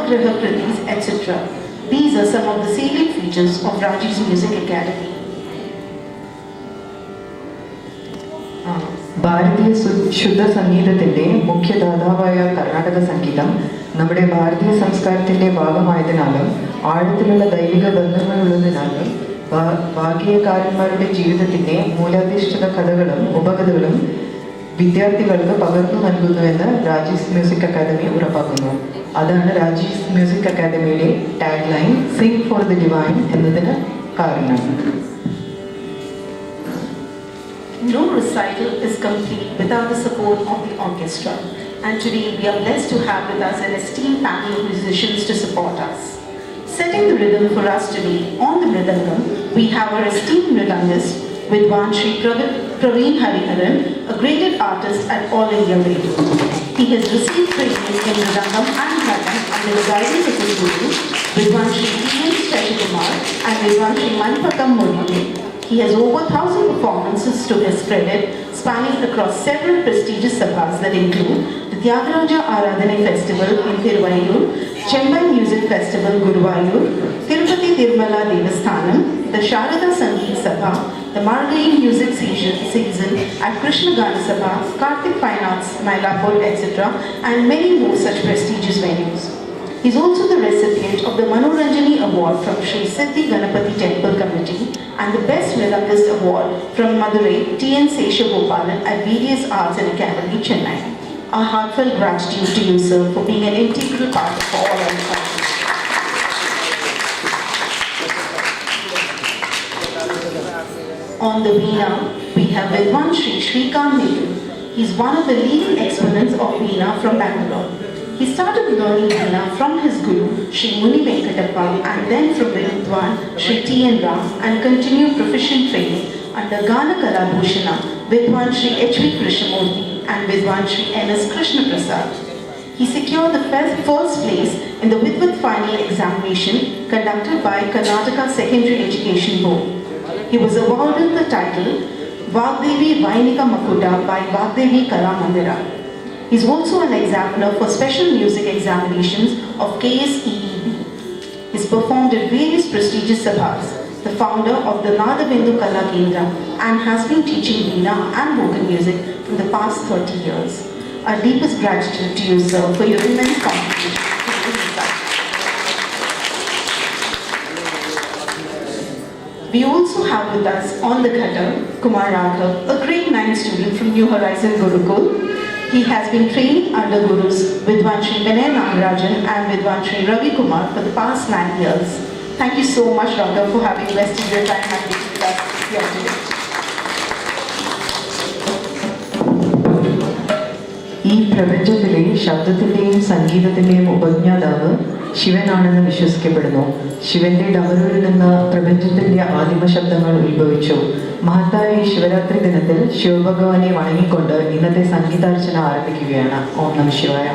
Navagraha Kritis, etc. These are some of the salient features of Raji's Music Academy. ഭാരതീയ ശുദ്ധ സംഗീതത്തിൻ്റെ മുഖ്യദാതാവായ കർണാടക സംഗീതം നമ്മുടെ ഭാരതീയ സംസ്കാരത്തിൻ്റെ ഭാഗമായതിനാലും ആഴത്തിലുള്ള ദൈവിക ബന്ധങ്ങളുള്ളതിനാലും ഭാഗ്യകാരന്മാരുടെ ജീവിതത്തിൻ്റെ മൂലാധിഷ്ഠിത കഥകളും ഉപകഥകളും വിദ്യാർത്ഥികൾക്ക് പകർന്നു നൽകുന്നുവെന്ന് രാജീസ് മ്യൂസിക് അക്കാദമി ഉറപ്പാക്കുന്നു. അതാണ് രാജീസ് മ്യൂസിക് അക്കാദമിയുടെ tag line Singh for the divine എന്നതിന് കാരണം. No recital is complete without the support of the orchestra, and today we are blessed to have with us an esteemed panel of musicians to support us. Setting the rhythm for us today on the Mridangam, we have our esteemed Mridangist, Vidwan Shri Praveen Hariharan, a graded artist at All India Radio. He has received training in Mridangam and Ghatam under the guidance of his guru, Vidwan Shri T.N. Shashikumar and Vidwan Shri Manipakam Murali. He has over 1,000 performances to his credit, spanning across several prestigious sabhas that include the Tyagaraja Aradhana Festival in Thiruvayur, Chembai Music Festival Guruvayur, Tirupati Tirumala Devasthanam, the Sharada Sangeet Sabha, the Margayam Music Season at Krishna Gana Sabha, Karthik Fine Arts, Mylapore, etc. and many more such prestigious venues. He is also the recipient of the Manoranjani Award from Sri Siddhi Ganapati Temple Committee and the Best Mridangist Award from Madurai T.N. Seshagopalan at VDS Arts and Academy, Chennai. Our heartfelt gratitude to you, sir, for being an integral part of all our lives. On the Veena, we have Vidwan Shri Shrikant Nehru. He is one of the leading exponents of Veena from Bangalore. He started learning Veena from his guru, Sri Muni Venkatappa, and then from Vidwan Sri T.N. Ram, and continued proficient training under Gana Kala Bhushana, Vidwan Sri H.V. Krishnamurthy, and Vidwan Sri N.S. Krishna Prasad. He secured the first place in the Vidvat final examination conducted by Karnataka Secondary Education Board. He was awarded the title Vagdevi Vainika Makuta by Vagdevi Kala Mandira. He is also an examiner for special music examinations of KSEEB. He has performed at various prestigious sabhas, the founder of the Nadabendu Kala Kendra, and has been teaching Veena and vocal music for the past 30 years. Our deepest gratitude to you, sir, for your immense contribution to this research. We also have with us on the Ghatam Kumar Raghav, a grade 9 student from New Horizon Gurukul. He has been training under gurus Vidwan Shri Vinay Nagarajan and Vidwan Shri Ravi Kumar for the past 9 years. Thank you so much, Raghav, for having invested your time and being with us here today. ഈ പ്രപഞ്ചത്തിലെ ശബ്ദത്തിൻ്റെയും സംഗീതത്തിൻ്റെയും ഉപജ്ഞാതാവ് ശിവനാണെന്ന് വിശ്വസിക്കപ്പെടുന്നു. ശിവന്റെ ഡമരുവിൽ നിന്ന് പ്രപഞ്ചത്തിന്റെ ആദിമ ശബ്ദങ്ങൾ ഉത്ഭവിച്ചു. മഹത്തായ ഈ ശിവരാത്രി ദിനത്തിൽ ശിവഭഗവാനെ വണങ്ങിക്കൊണ്ട് ഇന്നത്തെ സംഗീതാർച്ചന ആരംഭിക്കുകയാണ്. ഓം നമഃ ശിവായ.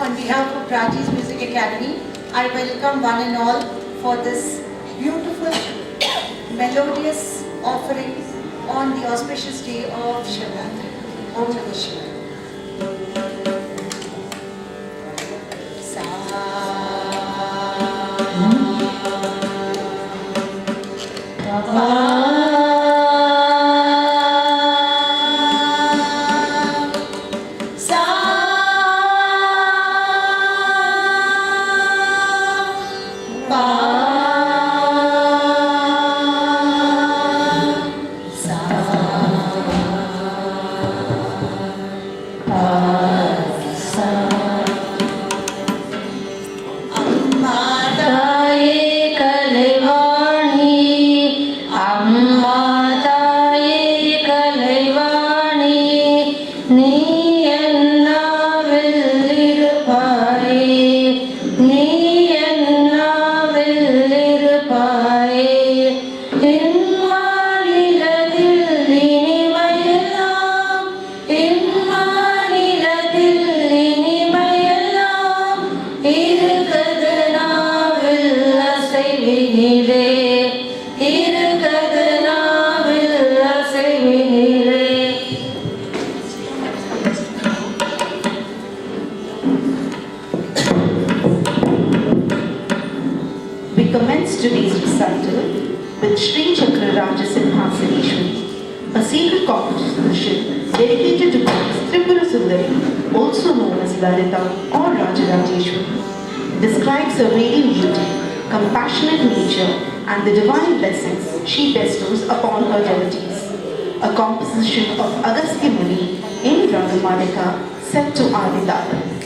On behalf of Raji's Music Academy, I welcome one and all for this beautiful, melodious offering on the auspicious day of Shivratri. Om Namah Shivaya. இருகதனாவில் We commence today's recital with Sri Chakra Raja Simhasaneshwari, a sacred composition dedicated to Goddess Tripura Sundari, also known as Lalita or Rajarajeshwari. Describes her radiant beauty, compassionate nature, and the divine blessings she bestows upon her devotees. A composition of Agastya Muni in Ragamalika set to Aditala.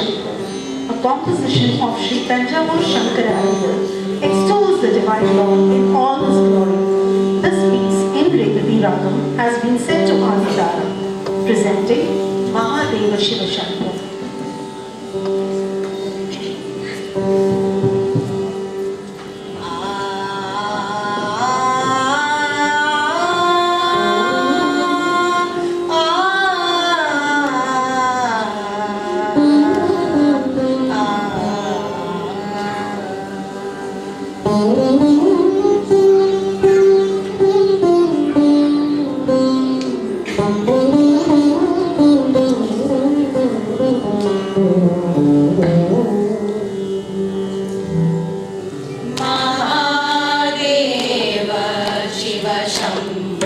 Shankaram, a composition of Sri Tanjavur Shankara Iyer, extols the divine Lord in all his glory. This piece in Revati Ragam has been set to Aditara, presenting Mahadeva Shiva Shankar. Mahadev Shiv Shambho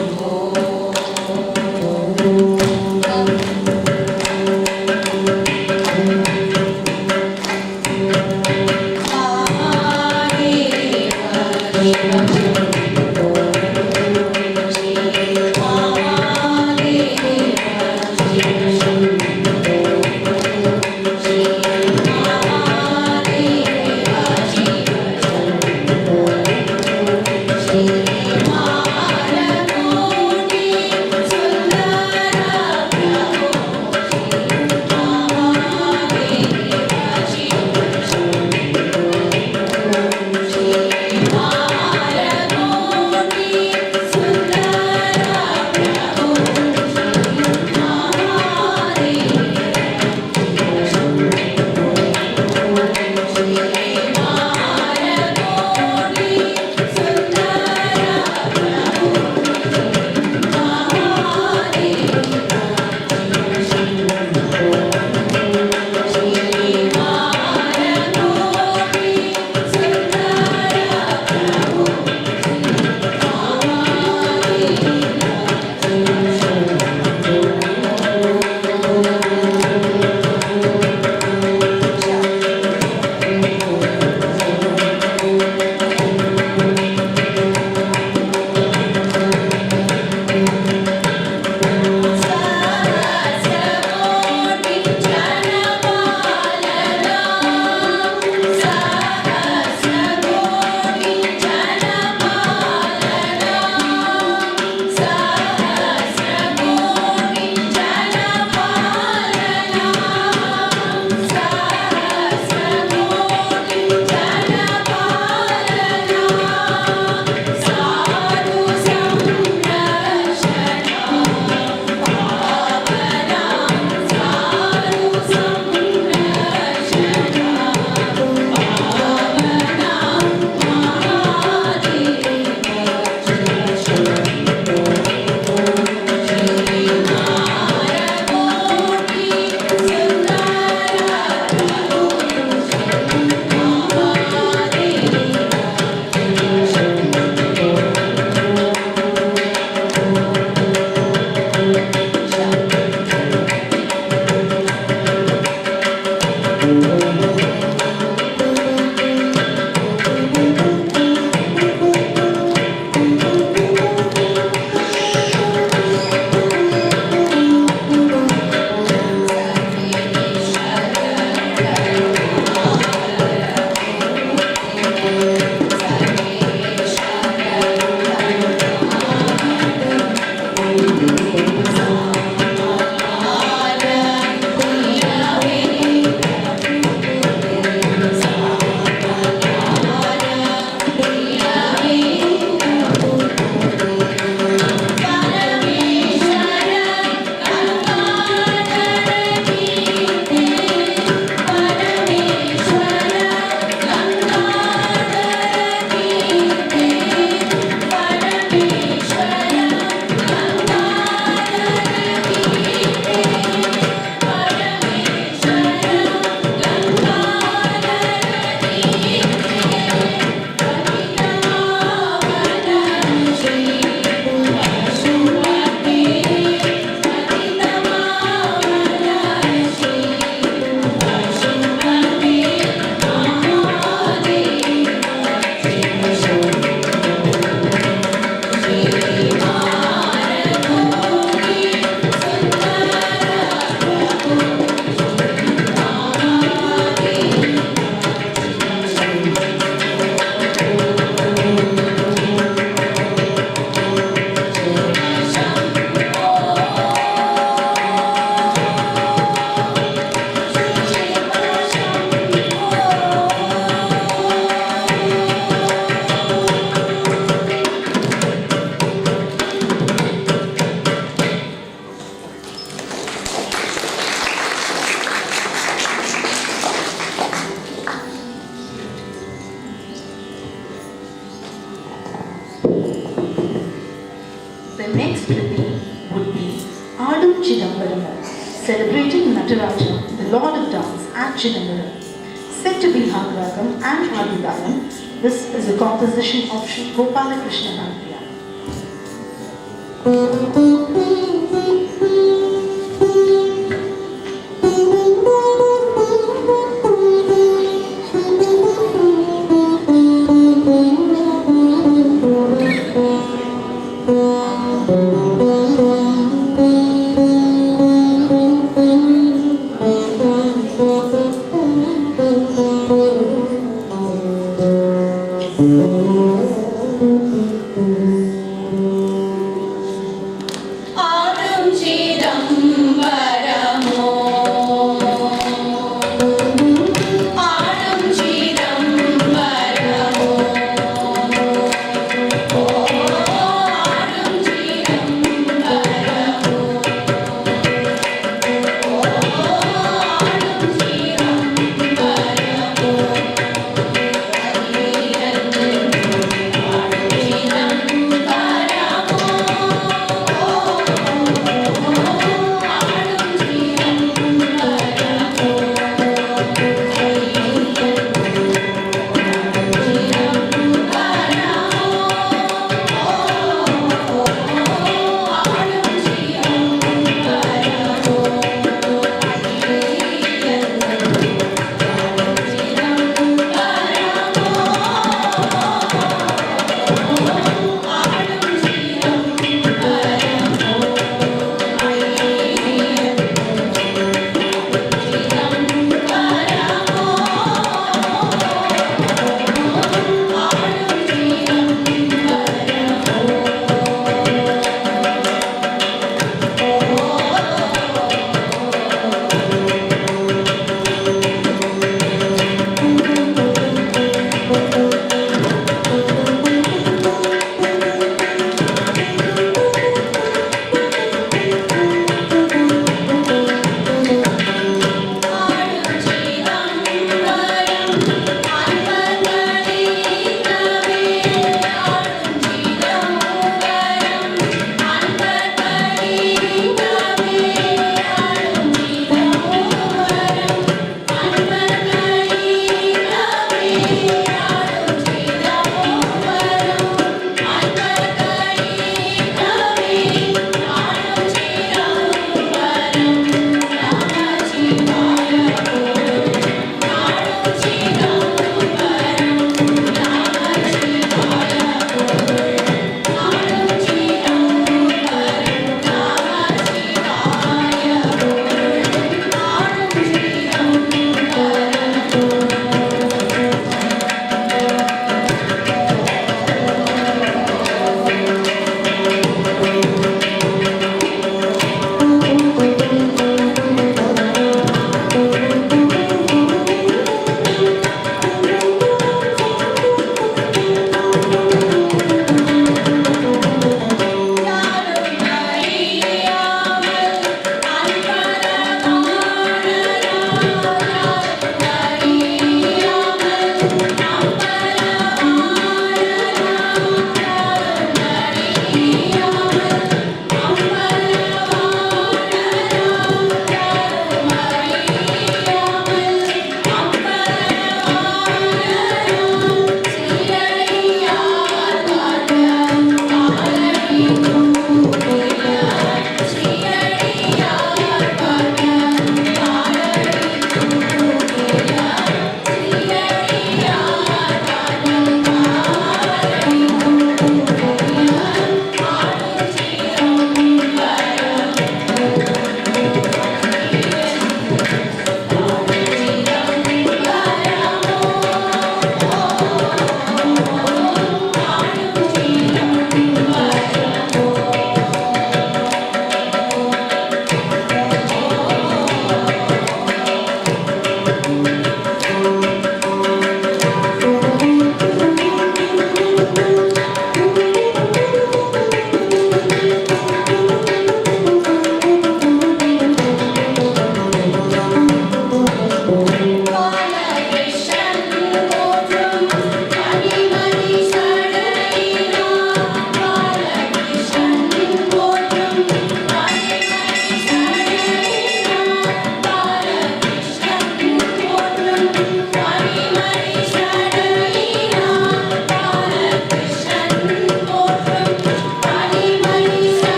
Nataraja, the Lord of Dance at Chidambaram. Said to be Hangragam and Radhidalam, this is a composition of Sri Gopalakrishna Bharatiya.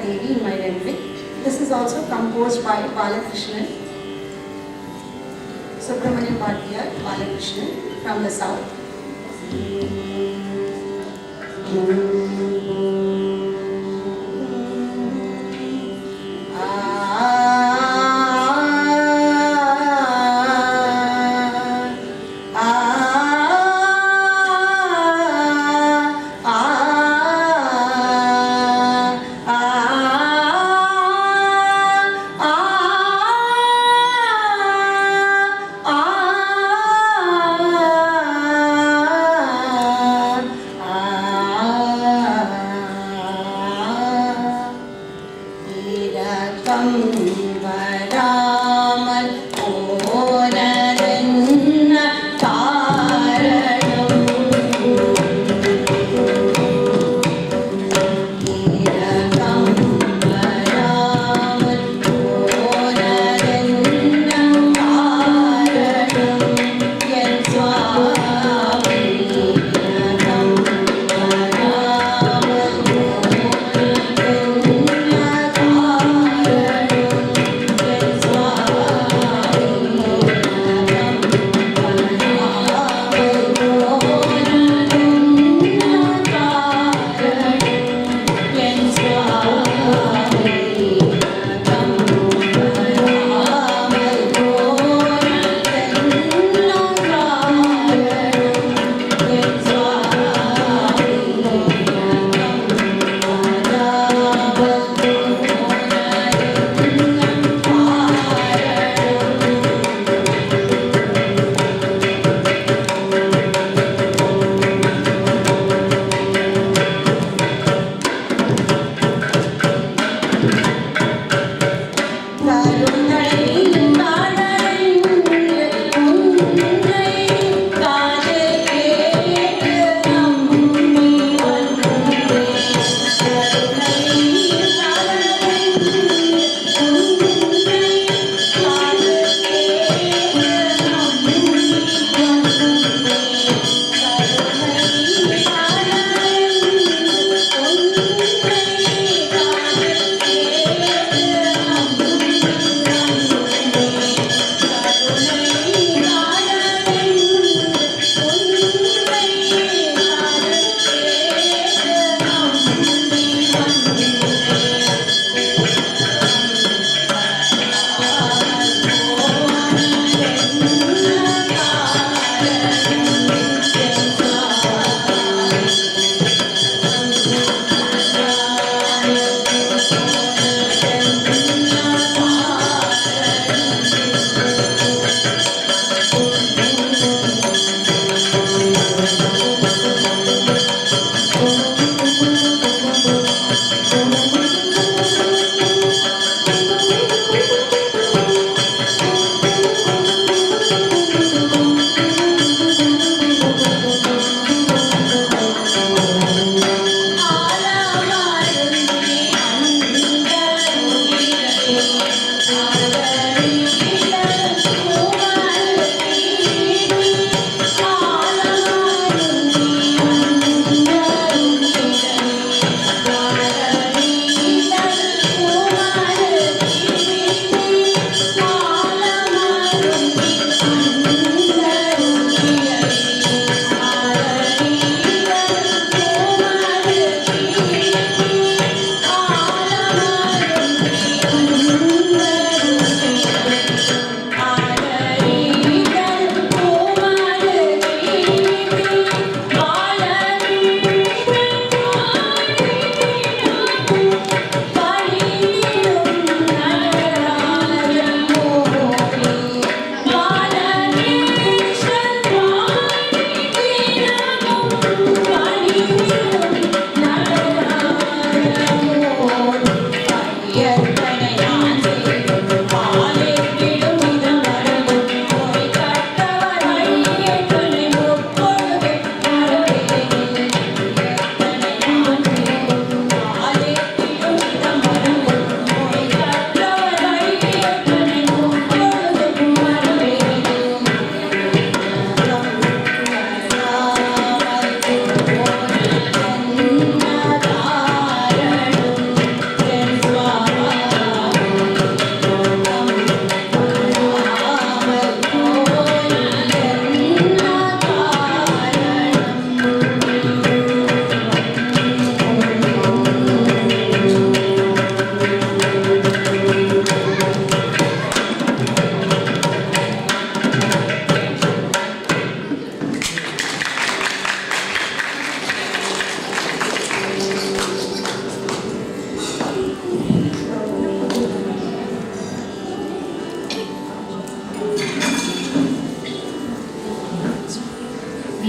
Devi in my rendition. This is also composed by Balakrishnan, Subramaniam Bhattiyar, Balakrishnan from the south.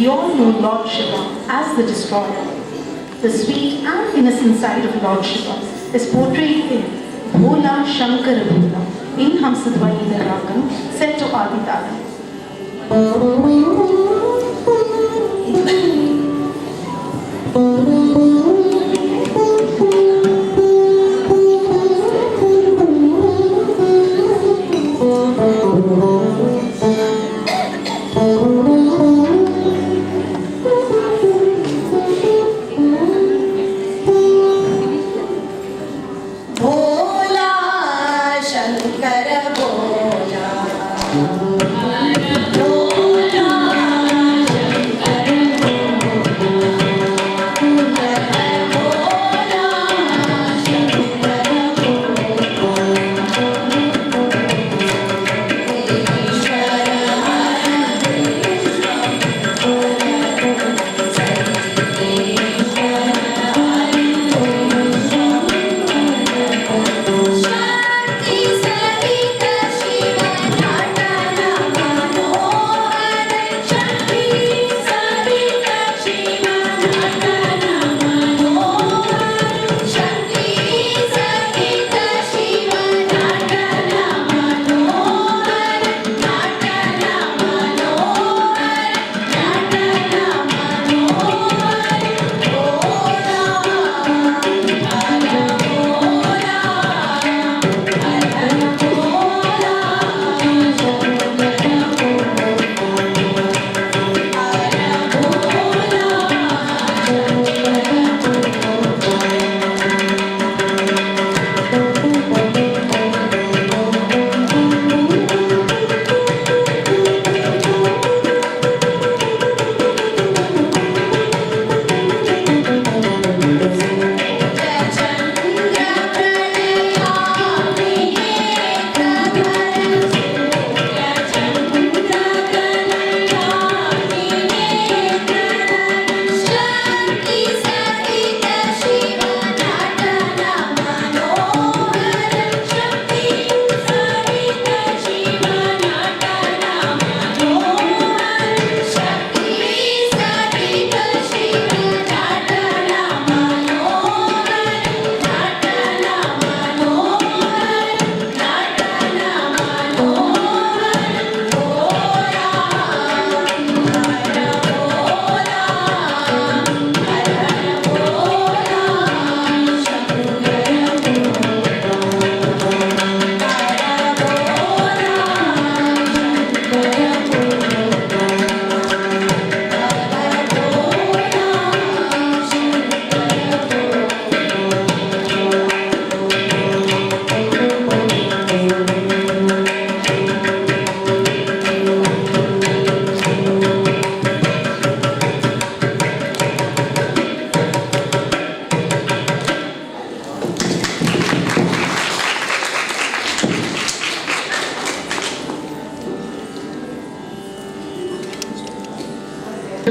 We all know Lord Shiva as the destroyer. The sweet and innocent side of Lord Shiva is portrayed in Bhola Shankara Bhola in Hamsadvani the Ragam set to Adi Talam. भोला शंकर भोला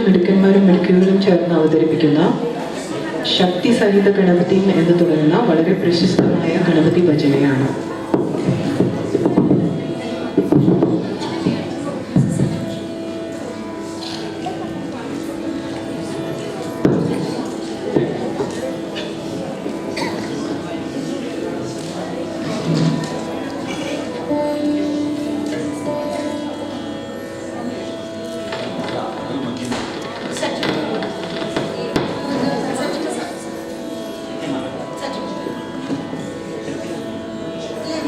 മിടുക്കന്മാരും മിടുക്കികളും ചേർന്ന് അവതരിപ്പിക്കുന്ന ശക്തി സഹിത ഗണപതി എന്ന് തുടങ്ങുന്ന വളരെ പ്രശസ്തമായ Ganapathi ഭജനയാണ്. Yes.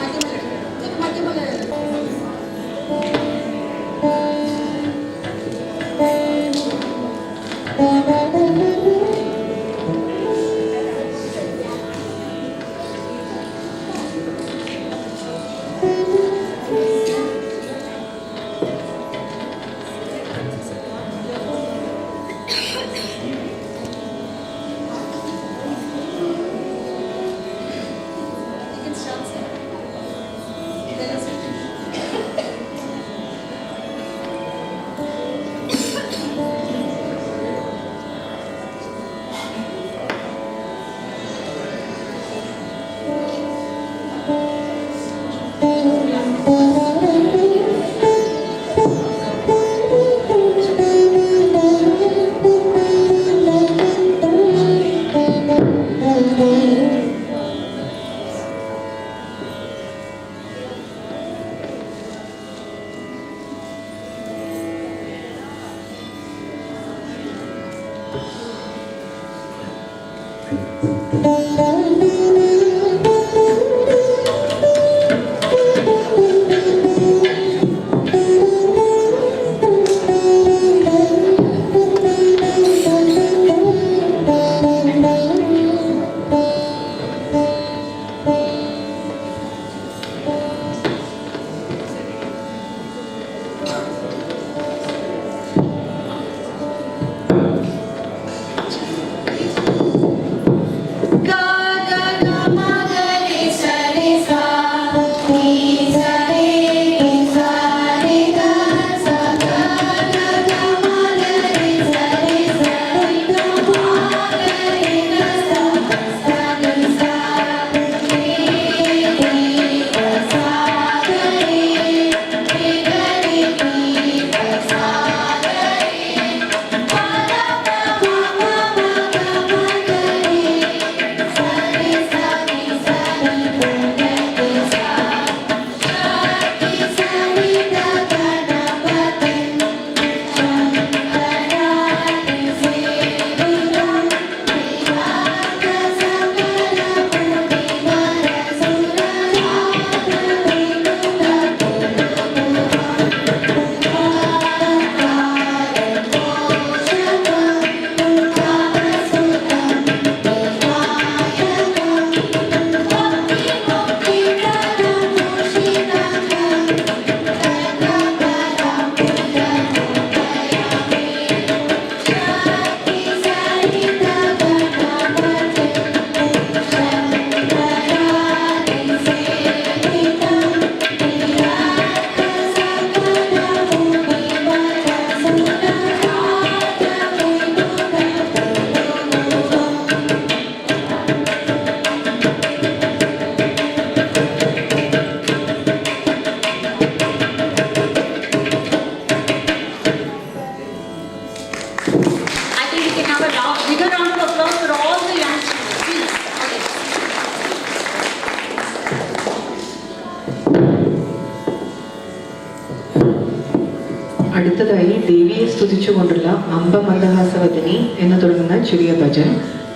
അടുത്തതായി ദേവിയെ സ്തുതിച്ചുകൊണ്ടുള്ള അംബ മന്ദഹാസവദിനി എന്ന് തുടങ്ങുന്ന ചെറിയ ഭജൻ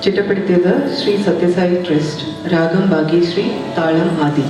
ചിട്ടപ്പെടുത്തിയത് ശ്രീ സത്യസായി ട്രസ്റ്റ്, രാഗം ഭാഗ്യശ്രീ, താളം ആദി.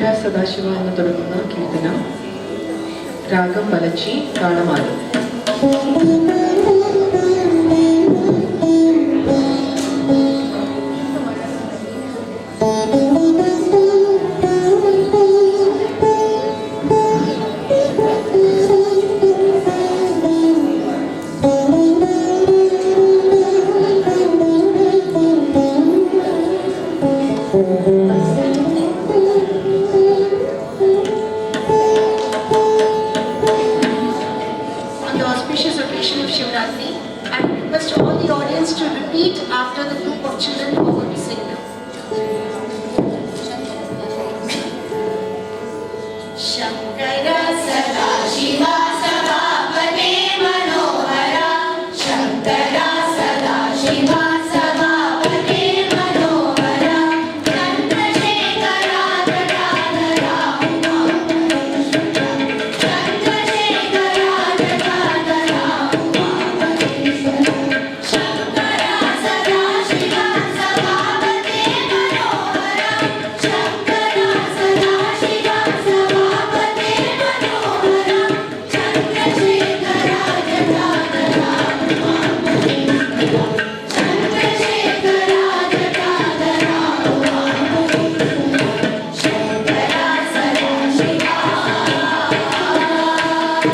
ശങ്കര സദാശിവ എന്ന് തുടങ്ങുന്ന കീർത്തനം. രാഗം വലച്ചി, താളമാല. On the auspicious occasion of Shivratri, I request all the audience to repeat after the group of children who are going to sing now. Shankara Sadashiva Sabhapate Manohara Shankara Sadashiva Sabhapate Manohara Chandrasekhara Gadadhara Chandrasekhara Gadadhara Shankara Sadashiva Sabhapate Manohara Shankara Sadashiva Sabhapate Manohara Chandrasekhara Gadadhara Chandrasekhara Gadadhara Shankara Sadashiva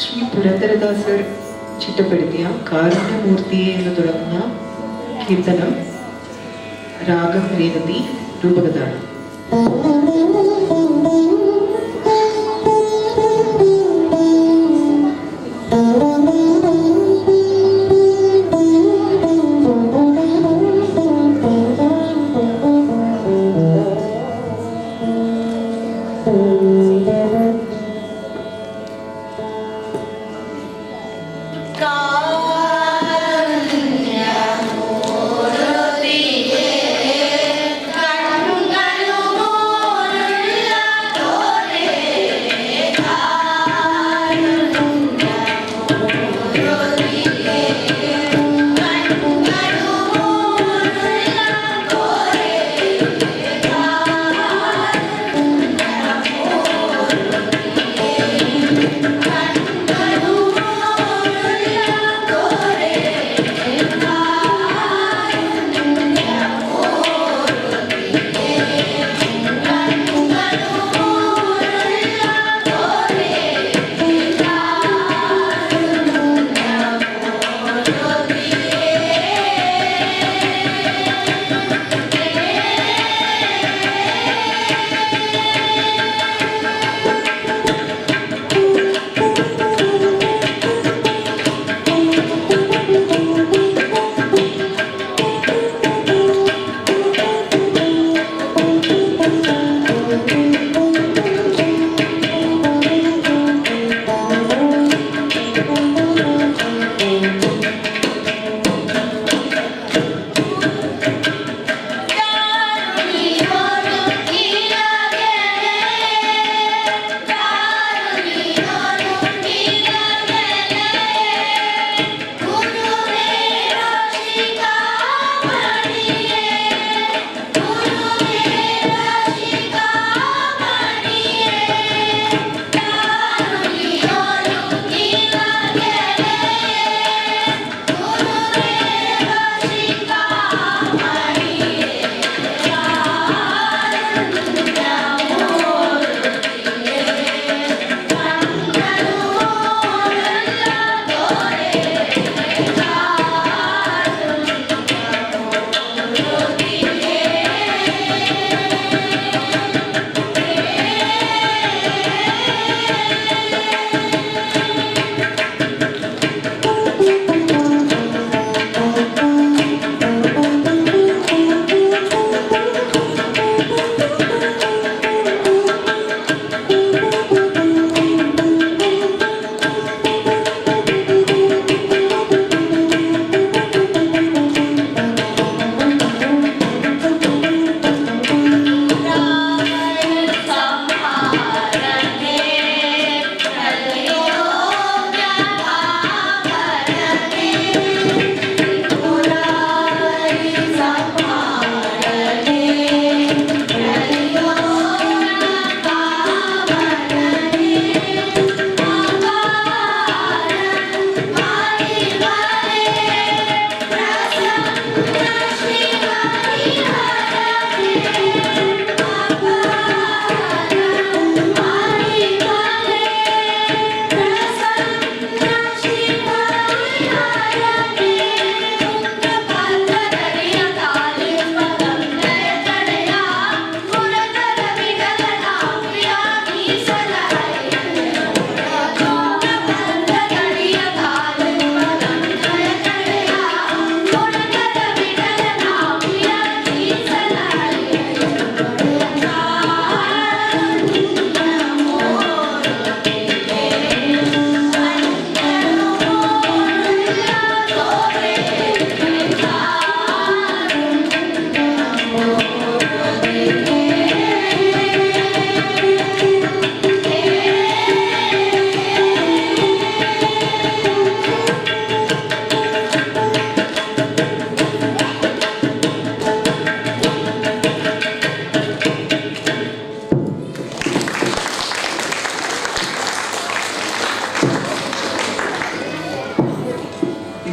Shri പുരന്ദരദാസർ ചിട്ടപ്പെടുത്തിയ കാരുണ്യമൂർത്തിയെ എന്ന് തുടങ്ങുന്ന കീർത്തനം. രാഗം Revathi, രൂപകതാളം. Karunya Murti Kanu Kanu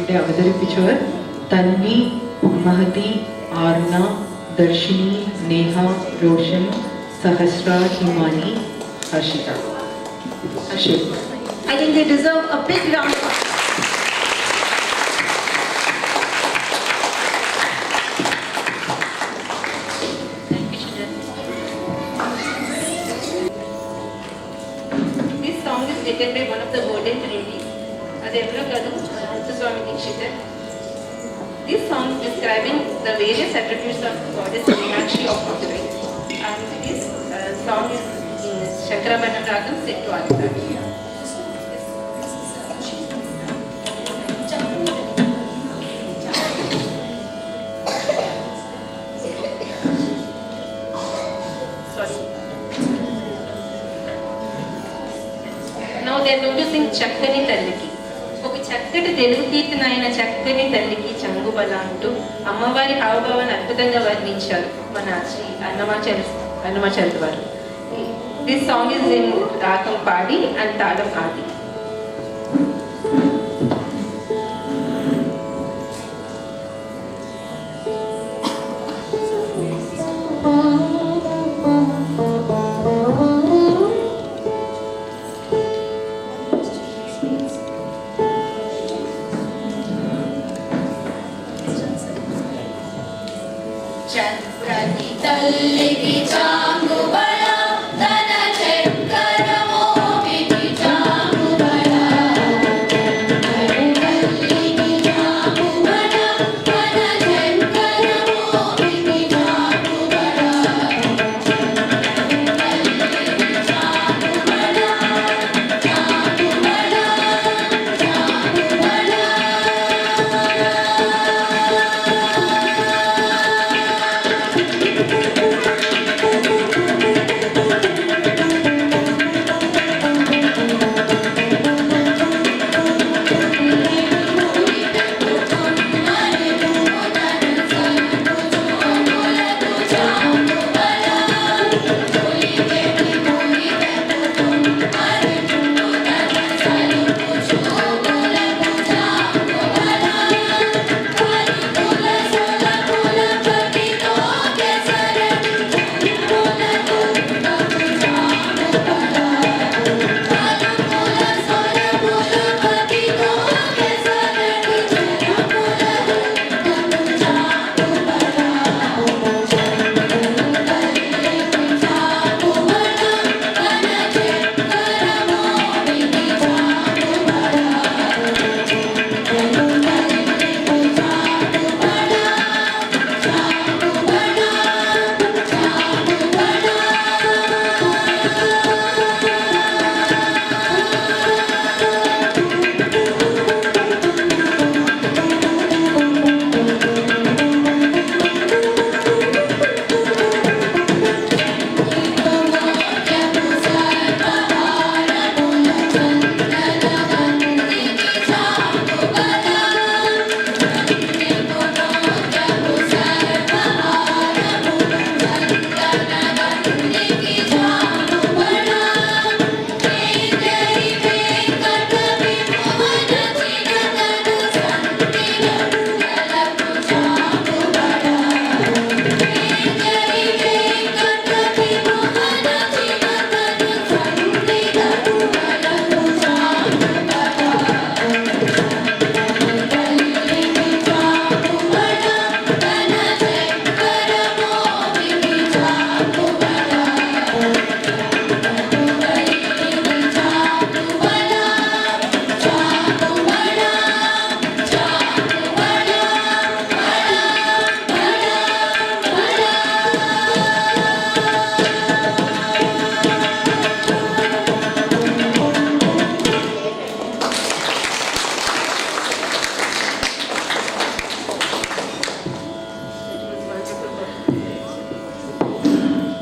ഇവിടെ അവതരിപ്പിച്ചവർ തൻവി, മഹതി, ആർന, ദർശിനി, നേഹ, റോഷൻ, സഹസ്ര, ഹിമാനി, Harshita. Ashok. I think they deserve a big round of This song is written by one of the golden trinities, Adevra Kadu, Swami Dikshita. This song is describing the various attributes of goddess Meenakshi of Madurai. And this song is in Shankarabaranam Ragam set to Aditari. Now they are going to sing Chakkani Talliki. ఒక చక్కటి తెలుగు కీర్తన అయిన చక్కని తల్లికి చంగుబల అంటూ అమ్మవారి హావభావాన్ని అద్భుతంగా వర్ణించారు మన శ్రీ అన్నమాచార్య వారు. దిస్ సాంగ్ ఇస్ ఇన్ రాగం పాడి అండ్ తాళం ఆది. చక్రని తల్లికి చాంగుబళ తన చక్ర మోవికి చాంగుబళ తల్లికి చాంగుబళ తన చక్ర మోవికి చాంగుబళ తల్లికి చాంగుబళ చాంగుబళ చాంగుబళ.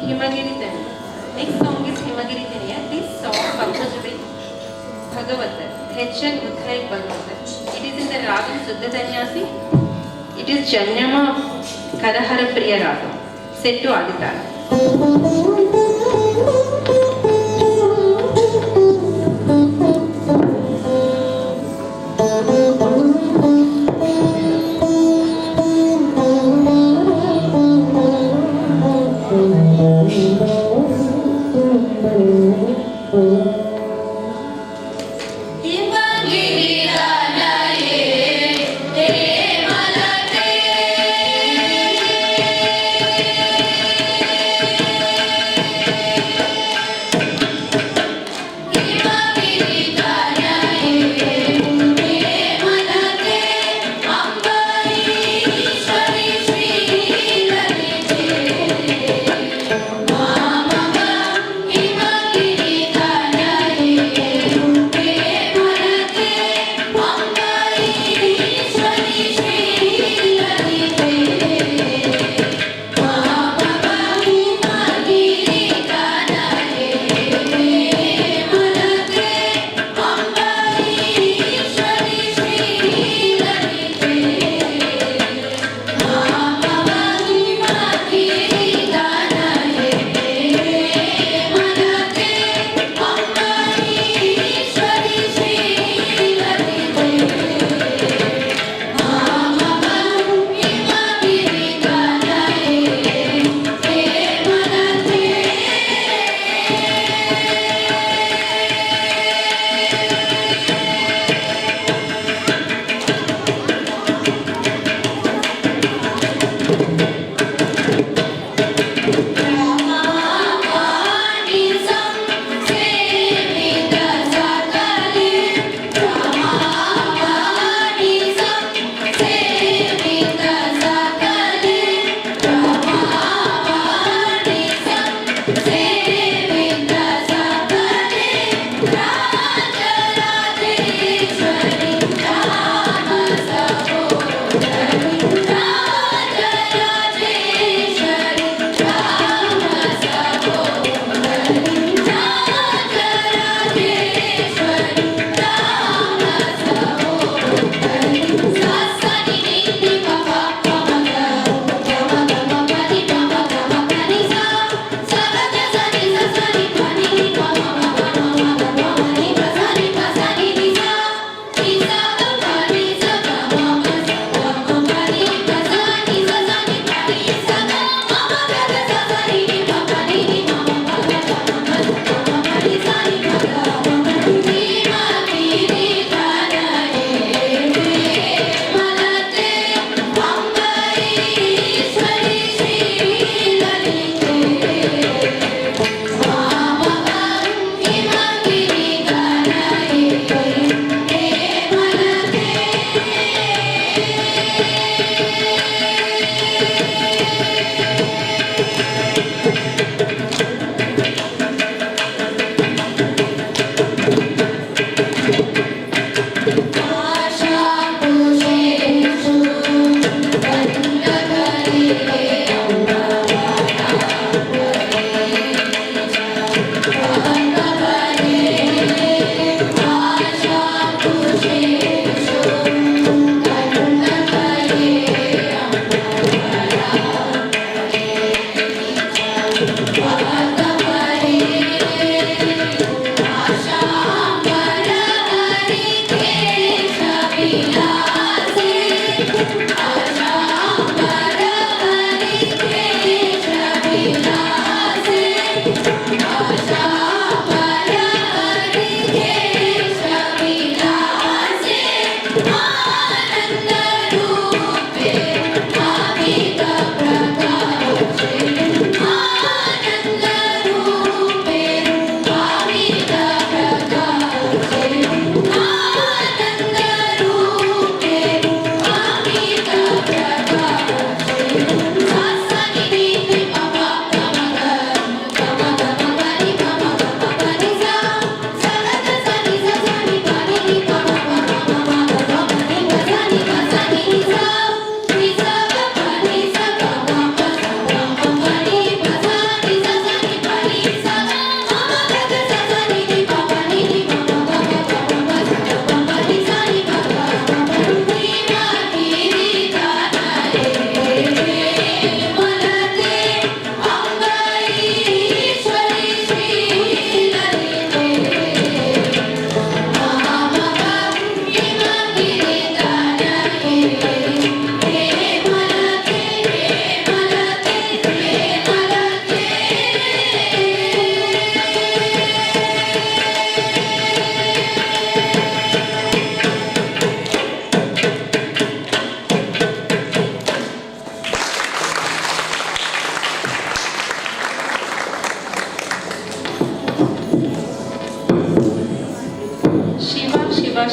Himagiri Taniya. Next song is Himagiri Taniya. This song composed by Bhagavatar, H.N. Udhay Bhagavatar. It is in the Ragam Suddha Sanyasi. It is Janyama Karahara Priya Ragam, set to Aditara.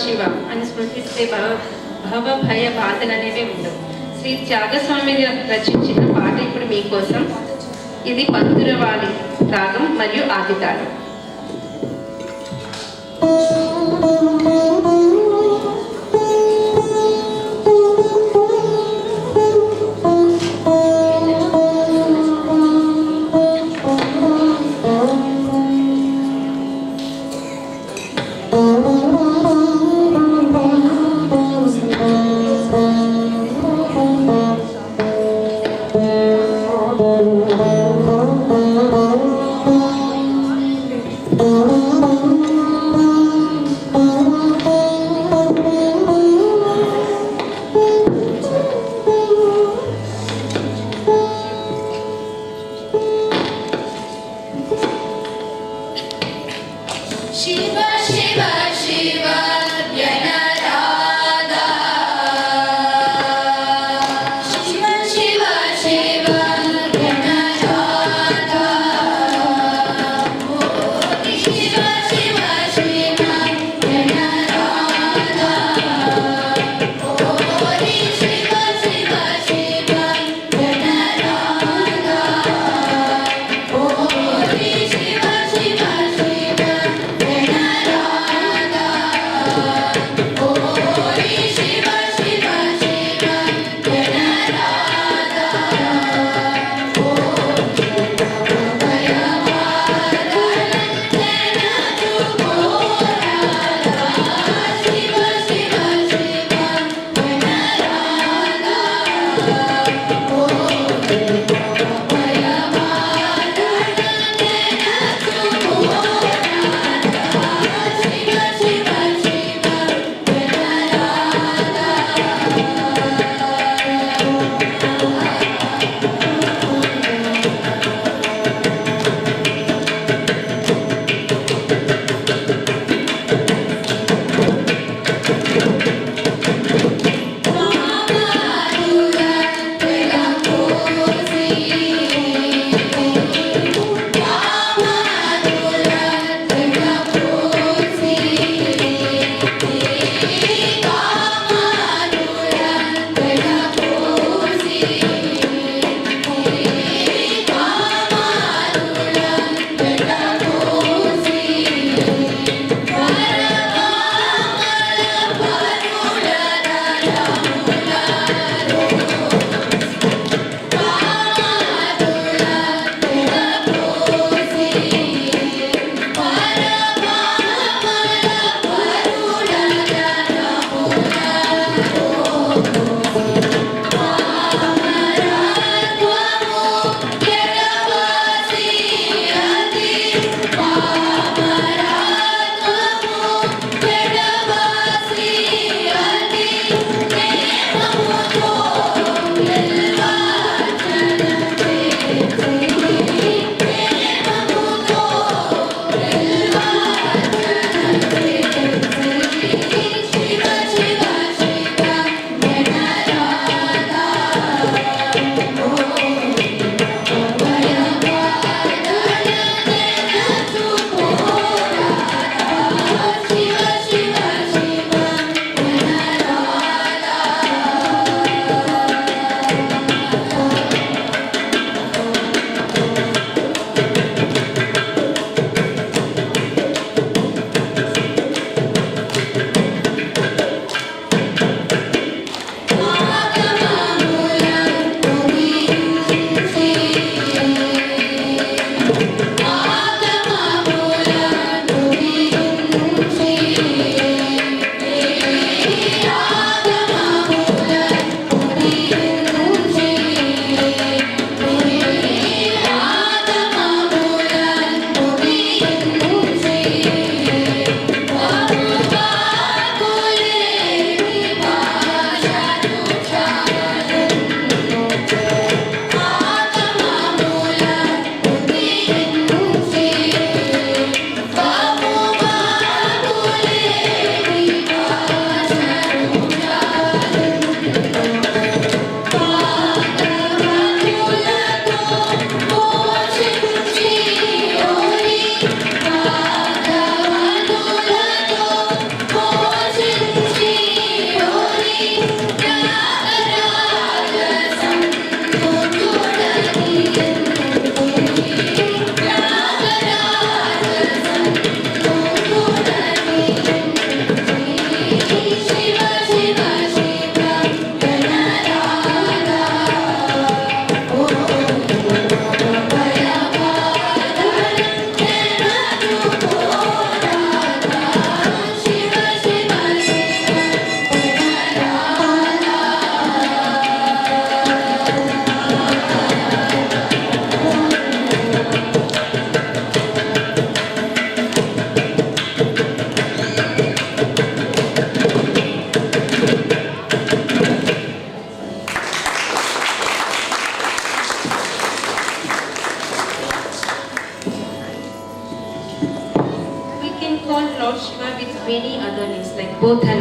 Shiva అని స్మృతిస్తే భవ భయ బాధలు అనేవి ఉండవు. శ్రీ త్యాగస్వామి రచించిన పాట ఇప్పుడు మీకోసం. ఇది పంతురవాలి రాగం మరియు ఆదితాళం. Oh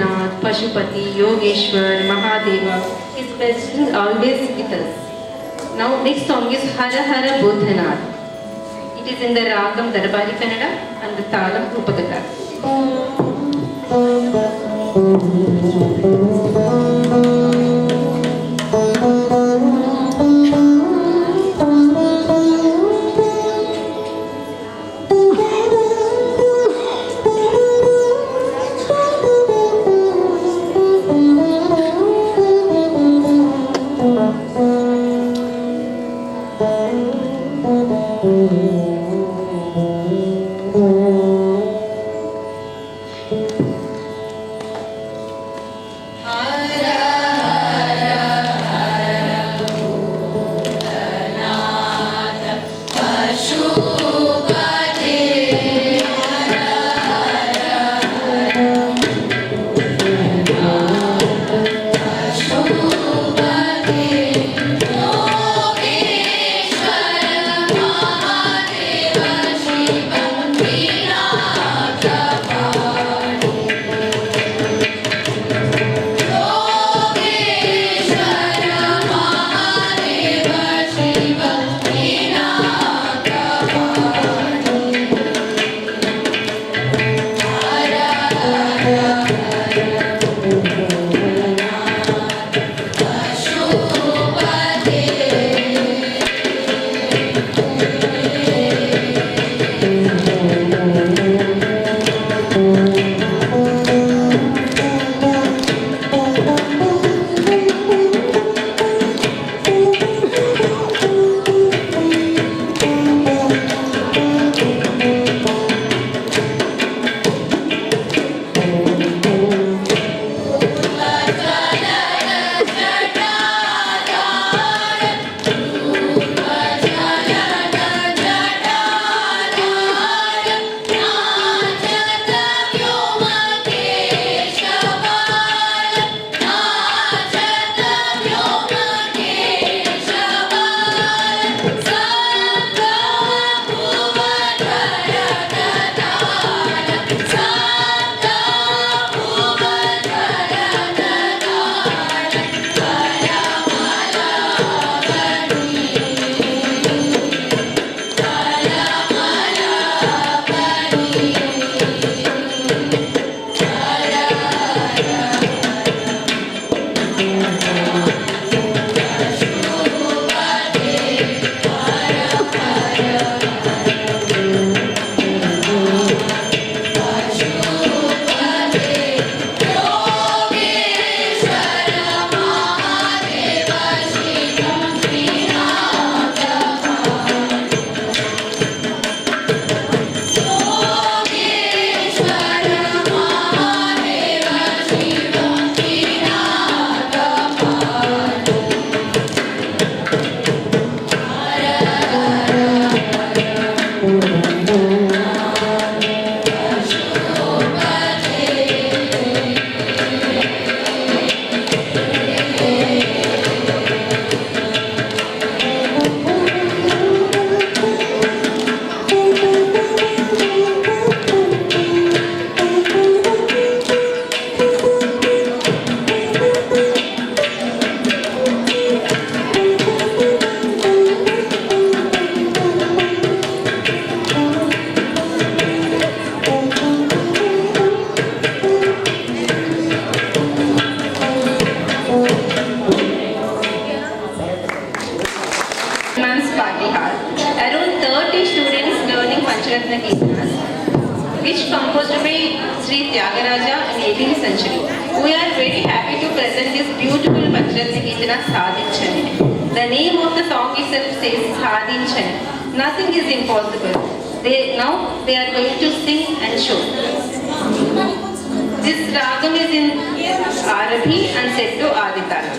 Bholenath, Pashupati, Yogeshwar, Mahadeva. His blessing always with us. Now next song is Hara Hara Bodhanath. It is in the Ragam Darbari Kannada and the Talam Upagata. Pancharatna Kirtanas, which composed by Sri Tyagaraja in 18th century. We are very happy to present this beautiful Pancharatna Kirtana Sadhinchani. The name of the song itself says Sadhinchani. Nothing is impossible. Now they are going to sing and show. This ragam is in Arabhi and set to Aditara.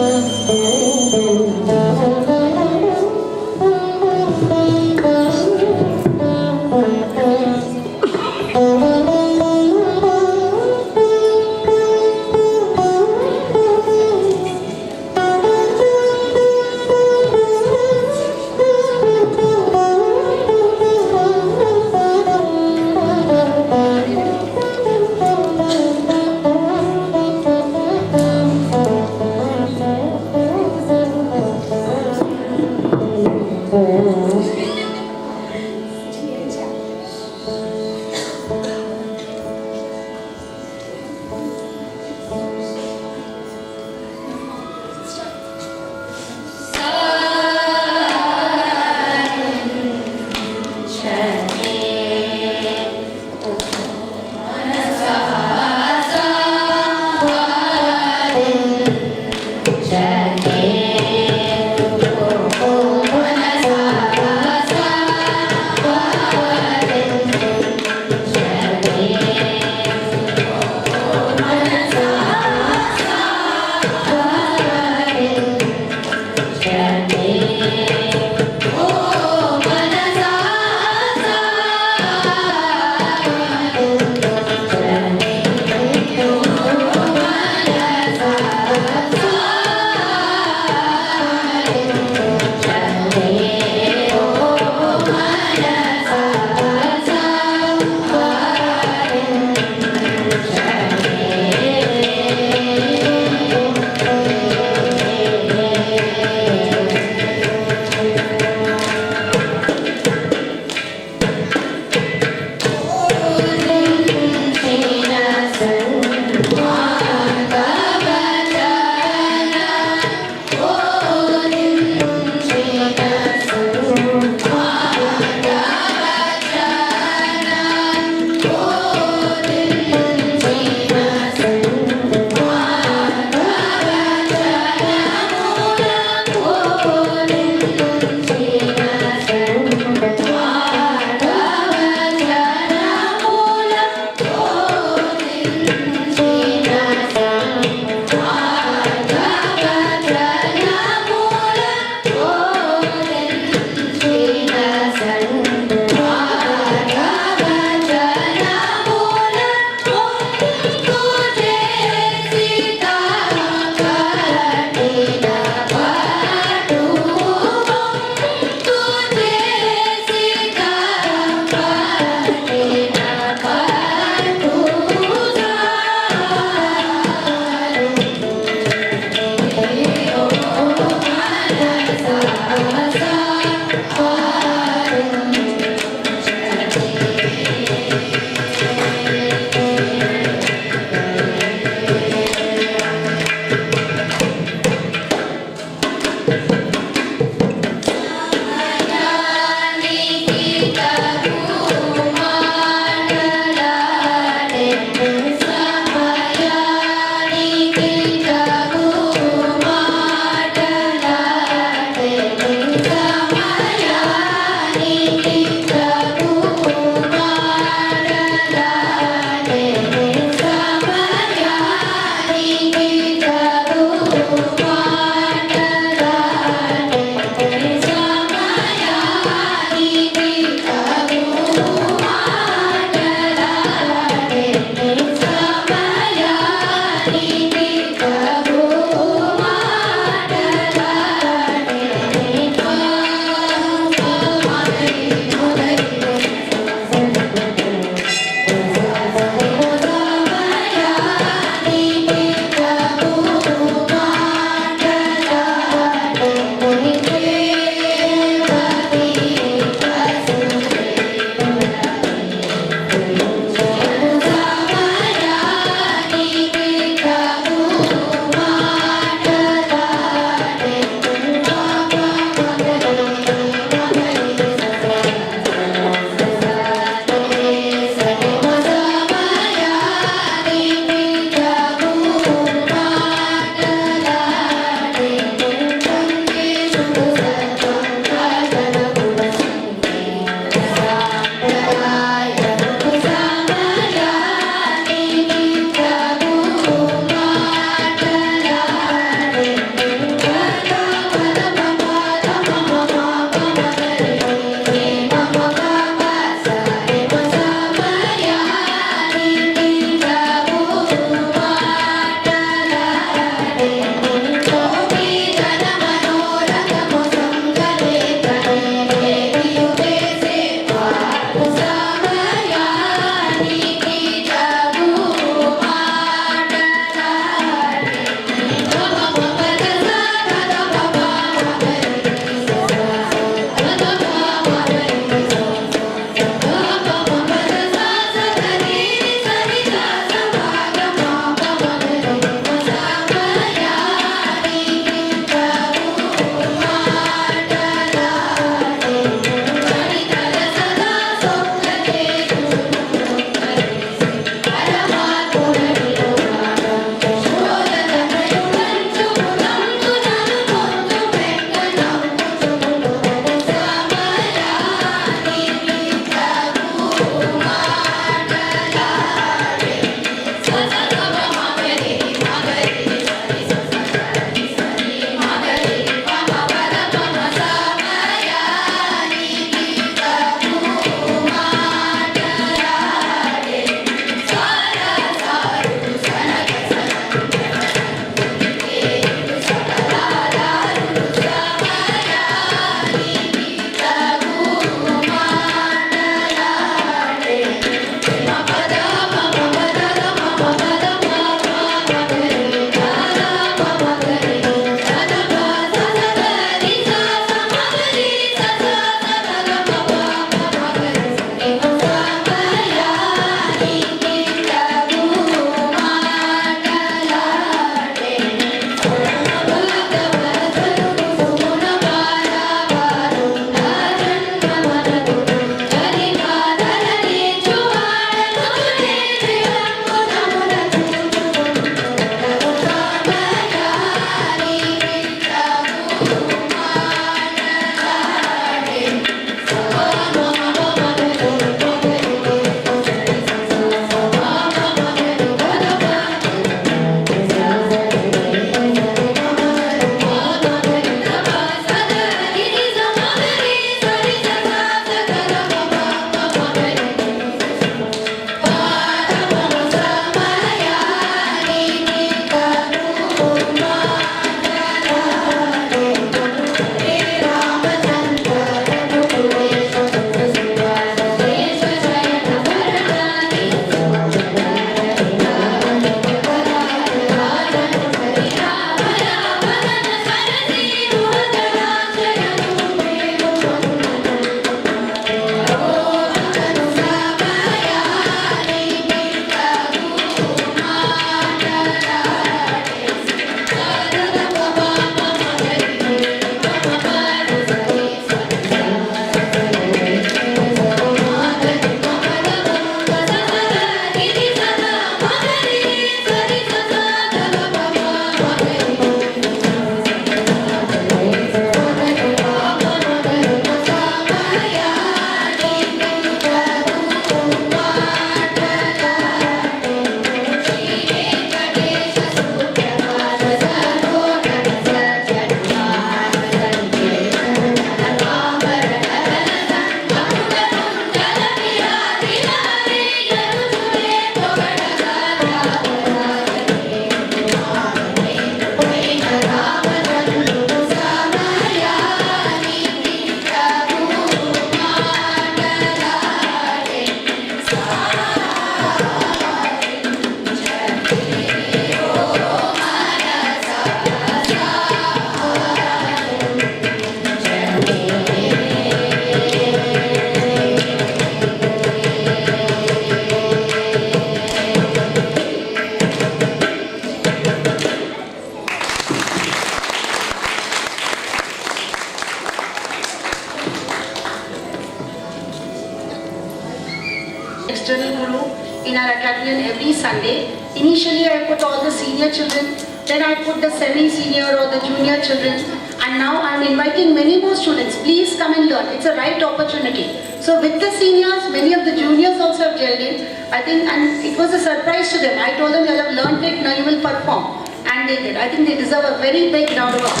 Sunday. Initially I put all the senior children, then I put the semi-senior or the junior children, and now I'm inviting many more students. Please come and learn. It's a right opportunity. So with the seniors, many of the juniors also have joined in. I think, and it was a surprise to them. I told them, you have learned it, now you will perform. And they did. I think they deserve a very big round of applause.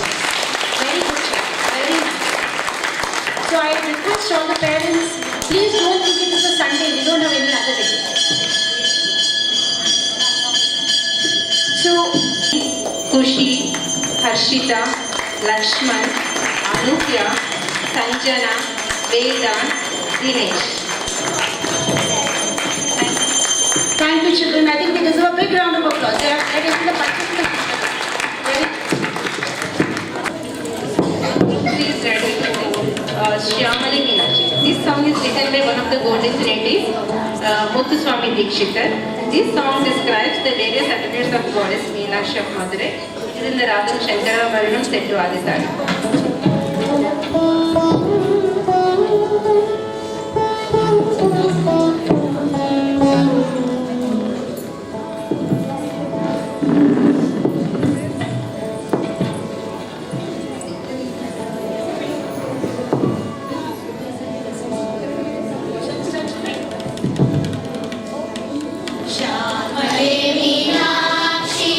Very good job. Very nice. So I request all the parents, please don't think it is a Sunday. We don't have any other day. So, Kushi, Harshita, Lakshman, Anukya, Sanjana, Vedant, Dinesh. thank you children. I think they deserve a big round of applause. They are getting the participants. Please ready Shyamali Meenakshi. This song is written by one of the golden natives, Muthuswami Dikshitar. This song describes the various attributes of goddess Meenakshi of Madurai. It is in the Ragam Shankara Varanam set to Aditara. श्यामले Meenakshi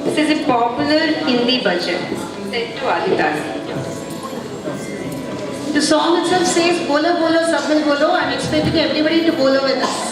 This is a popular Hindi bhajan set to Aditasi. The song itself says, Bolo Bolo Sab Mil Bolo. I'm expecting everybody to bolo with us.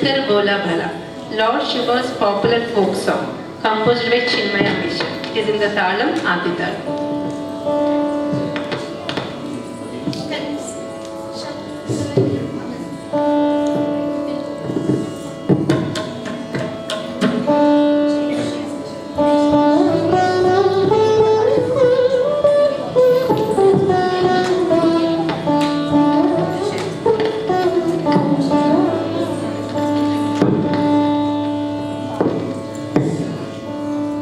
Shankar Bola Bhala, Lord Shiva's popular folk song, composed by Chinmaya Mishra. It is in the Talam Aditalam.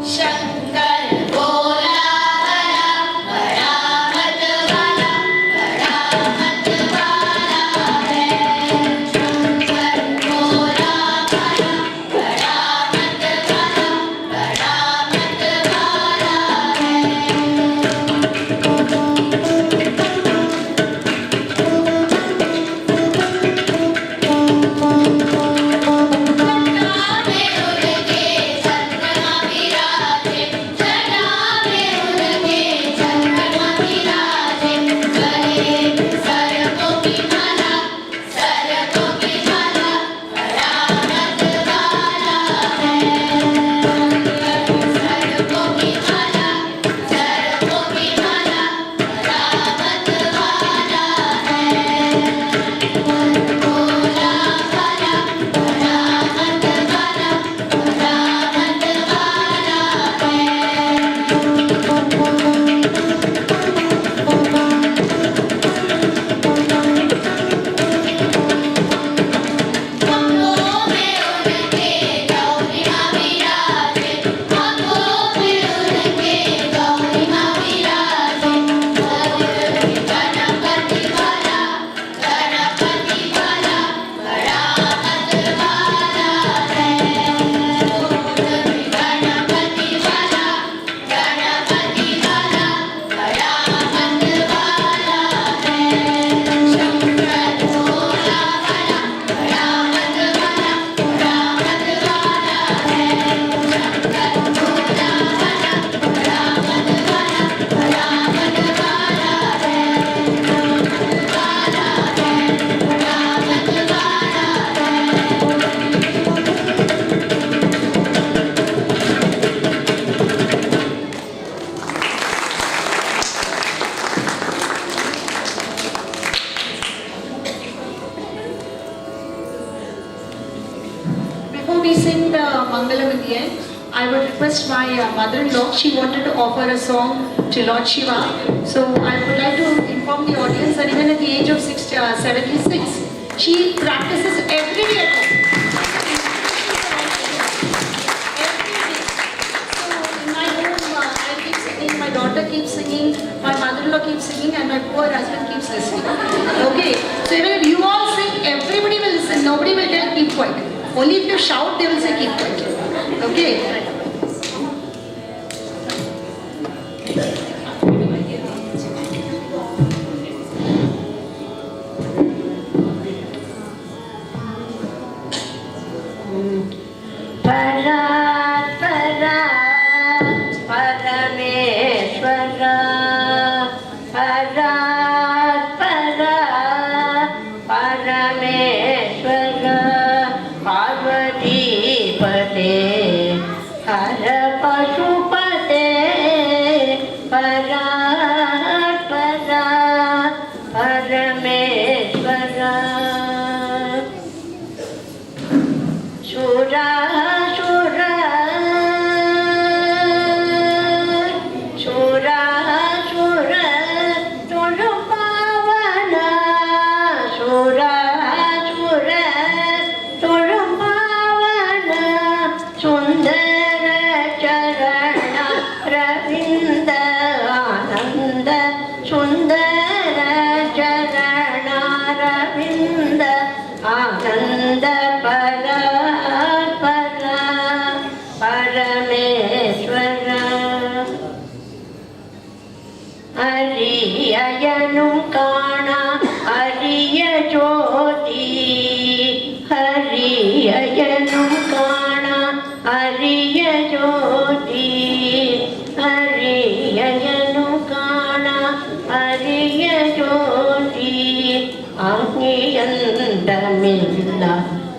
Shankar Bola Bhala, Bada Mat Wala, Bada Mat Wala hai. Shankar Bola Bhala, Bada Mat Wala, Bada Mat Wala Before we sing the Mangalam in the end, I would request my mother-in-law. She wanted to offer a song to Lord Shiva. So I would like to inform the audience that even at the age of 76, she practices every day at home. Every day. So in my home, I keep singing, my daughter keeps singing, my mother-in-law keeps singing, and my poor husband keeps listening. Okay. So even if you all sing, everybody will listen. Nobody will tell keep quiet. Only if you shout, they will say keep quiet. Okay.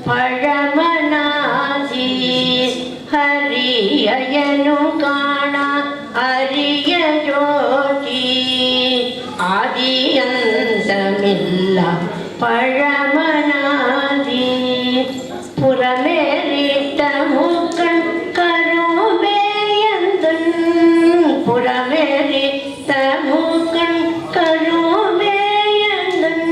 ಪರಮನಾದಿ ಹರಿಯನು ಕಾಣ ಹರಿಯ ಜ್ಯೋತಿ ಆದಿಯಂತಮಿಲ್ಲ ಪರಮನಾದಿ புறமேறிட்ட மூக்கண் கருவேயந்தன் புறமேறிட்ட மூக்கண் கருவேயந்தன்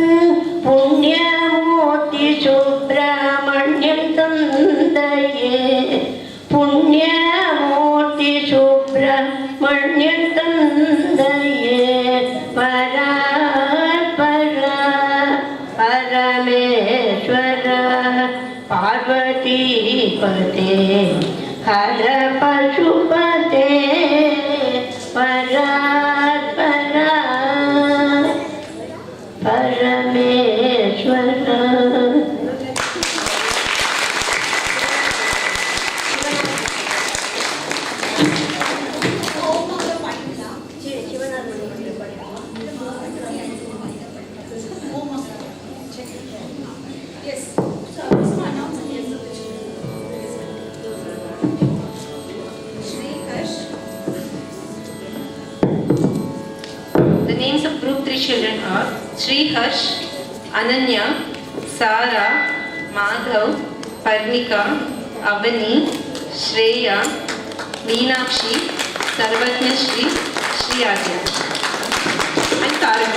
புண்ணியமூர்த்தி சுப்பிரமணியம் தந்தையே புண்ணியமூர்த்தி சுப்பிரமணியம் தந்தையே பராத்பர பரமேஸ்வர पार्वतीपते हर पशुपते परात्परा परमेश्वर Yes. The names of group 3 children are Sri Harsh, Ananya, Sara, Madhav, Parnika, Avani, Shreya, Meenakshi, Sarvatna Shri, Shri Adya, and Taran.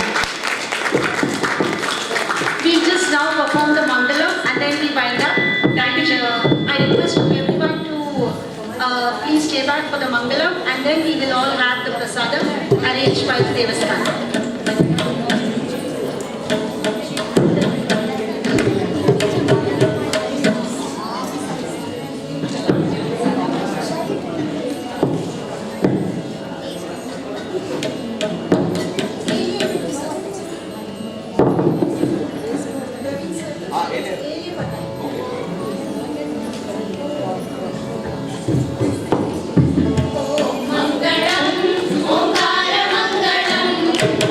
We just now perform the Mangalam and then we wind up. Thank you, Jana. I request everyone to please stay back for the Mangalam and then we will all have the prasadam arranged by the Devasthan. मंगलम ओंकार मंगलम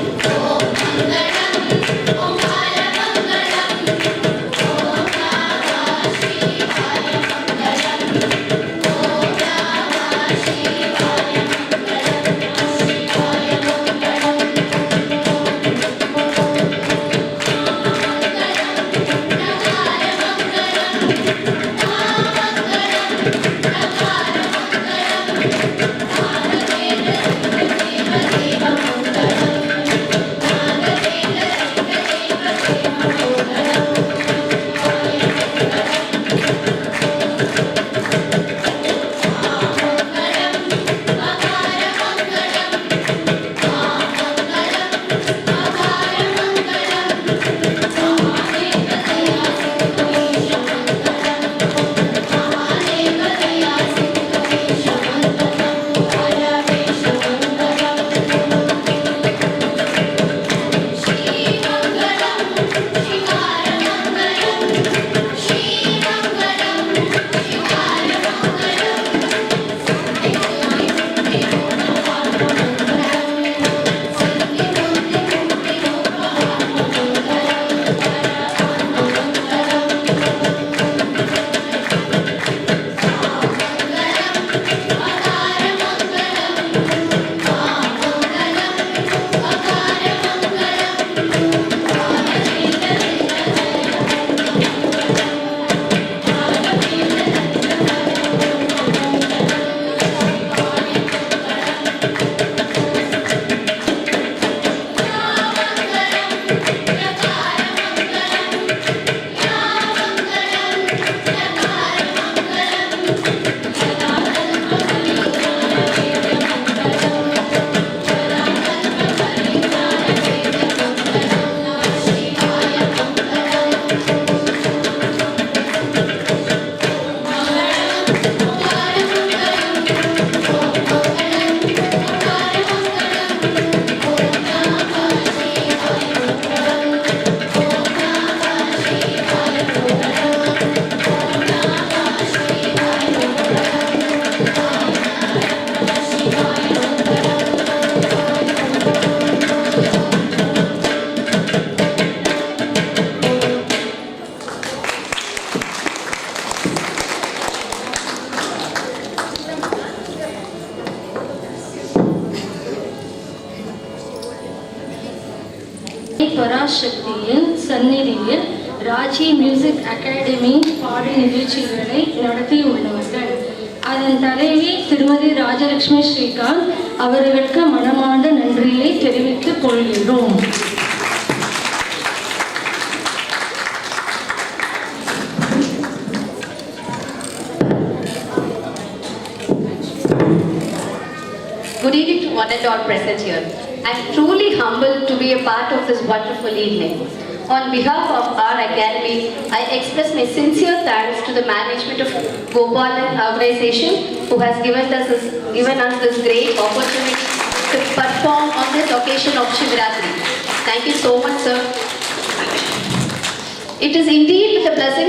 பகுதியில் Raji music academy பாடல் நிகழ்ச்சிகளை நடத்தியுள்ளவர்கள். அதன் தலைவி திருமதி ராஜலட்சுமி ஸ்ரீகாந்த் அவர்களுக்கு மனமார்ந்த நன்றியை தெரிவித்துக் கொள்கிறோம். Good evening to one and all present here. I am truly humbled to be a part of this wonderful evening. On behalf of our academy, I express my sincere thanks to the management of Gopalan Organization who has given us this great opportunity to perform on this occasion of Shivratri. Thank you so much, sir. It is indeed with the blessings